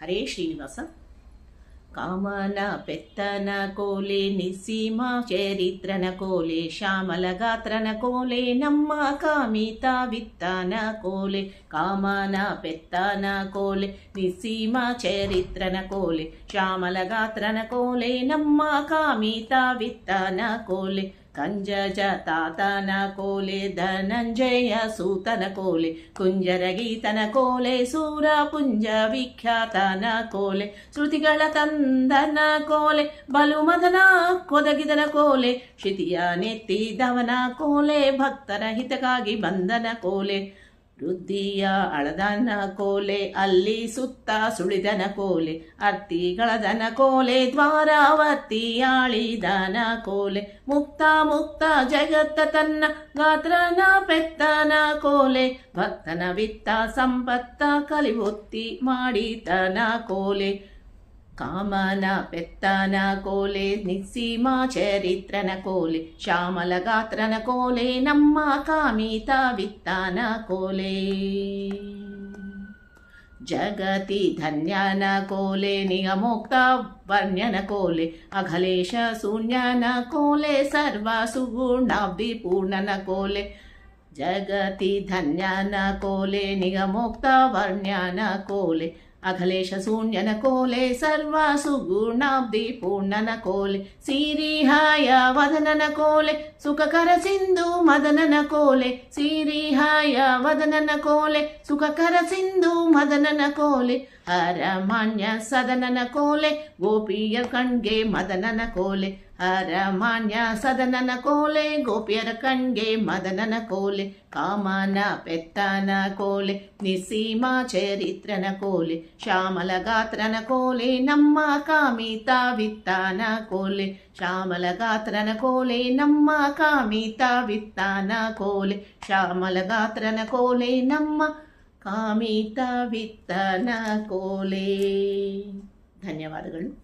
ಹರೇ ಶ್ರೀನಿವಾಸ. ಕಾಮನ ಪೆತ್ತನ ಕೋಲೆ, ನಿಸ್ಸೀಮ ಚರಿತ್ರನ ಕೋಲೆ, ಶ್ಯಾಮಲ ಗಾತ್ರನ ಕೋಲೆ, ನಮ್ಮ ಕಾಮಿತ ವಿತ್ತನ ಕೋಲೆ. ಕಾಮನ ಪೆತ್ತನ ಕೋಲೆ, ನಿಸ್ಸೀಮ ಚರಿತ್ರನ ಕೋಲೆ, ಶ್ಯಾಮಲ ಗಾತ್ರನ ಕೋಲೆ, ನಮ್ಮ ಕಾಮಿತ ವಿತ್ತನ ಕೋಲೆ. ಕಂಜಜ ತಾತನ ಕೋಲೆ, ಧನಂಜಯ ಸೂತನ ಕೋಲೆ, ಕುಂಜರಗೀತನ ಕೋಲೆ, ಸೂರ ಪುಂಜ ವಿಖ್ಯಾತನ ಕೋಲೆ, ಶ್ರುತಿಗಳ ತಂದನ ಕೋಲೆ, ಬಲು ಮದನ ಕೊದಗಿದನ ಕೋಲೆ, ಕ್ಷಿತಿಯ ನೆತ್ತಿದವನ ಕೋಲೆ, ಭಕ್ತರ ಹಿತಕ್ಕಾಗಿ ಬಂದನ ಕೋಲೆ. ವೃದ್ಧಿಯ ಅಳದನ ಕೋಲೆ, ಅಲ್ಲಿ ಸುತ್ತ ಸುಳಿದನ ಕೋಲೆ, ಅರ್ತಿಗಳದನ ಕೋಲೆ, ದ್ವಾರಾವರ್ತಿಯಾಳಿದನ ಕೋಲೆ, ಮುಕ್ತ ಮುಕ್ತ ಜಗತ್ತ ತನ್ನ ಗಾತ್ರನ ಪೆತ್ತನ ಕೋಲೆ, ಭಕ್ತನ ವಿತ್ತ ಸಂಪತ್ತ ಕಲಿವೊತ್ತಿ ಮಾಡಿತನ ಕೋಲೆ. ಕಾಮನ ಪೆತ್ತನ ಕೋಲೆ, ನಿಸ್ಸೀಮ ಚರಿತ್ರನ ಕೋಲೆ, ಶ್ಯಾಮಲ ಗಾತ್ರನ ಕೋಲೆ, ನಮ್ಮ ಕಾಮಿತ ವಿತ್ತನ ಕೋಲೆ. ಜಗತಿ ಧನ್ಯನ ಕೋಲೆ, ನಿಗಮೋಕ್ತ ವರ್ಣ್ಯನ ಕೋಲೆ, ಅಘಲೇಶ ಶೂನ್ಯನ ಕೋಲೆ, ಸರ್ವ ಸುಗುಣಾಬ್ಧಿ ಪೂರ್ಣನ ಕೋಲೆ. ಜಗತಿ ಧನ್ಯನ ಕೋಲೆ, ನಿಗಮೋಕ್ತ ವರ್ಣ್ಯನ ಕೋಲೆ, ಅಘಲೇಶ ಶೂನ್ಯನ ಕೋಲೆ, ಸರ್ವ ಸುಗುಣಾಬ್ಧಿ ಪೂರ್ಣನ ಕೋಲೆ. ಸಿರಿಹಾಯ ವದನನ ಕೋಲೆ, ಸುಖಕರ ಸಿಂಧು ಮದನನ ಕೋಲೆ, ಸಿರಿಹಾಯ ವದನನ ಕೋಲೆ, ಸುಖಕರ ಸಿಂಧು ಮದನನ ಕೋಲೆ. ಅರಮಾನ್ಯ ಸದನನ ಕೋಲೆ, ಗೋಪಿಯರ ಕಣ್ಗೆ ಮದನನ ಕೋಲೆ, ಅರಮಾನ್ಯ ಸದನನ ಕೋಲೆ, ಗೋಪಿಯರ ಕಣ್ಗೆ ಮದನನ ಕೋಲೆ. ಕಾಮನ ಪೆತ್ತನ ಕೋಲೆ, ನಿಸ್ಸೀಮ ಚರಿತ್ರನ ಕೋಲೆ, ಶ್ಯಾಮಲ ಗಾತ್ರನ ಕೋಲೆ, ನಮ್ಮ ಕಾಮಿತ ವಿತ್ತನ ಕೋಲೆ. ಶ್ಯಾಮಲ ಗಾತ್ರನ ಕೋಲೆ, ನಮ್ಮ ಕಾಮಿತ ವಿತ್ತನ ಕೋಲೆ, ಶ್ಯಾಮಲ ಗಾತ್ರನ ಕೋಲೆ, ನಮ್ಮ ಕಾಮಿತ ವಿತ್ತನ ಕೋಲೆ. ಧನ್ಯವಾದಗಳು.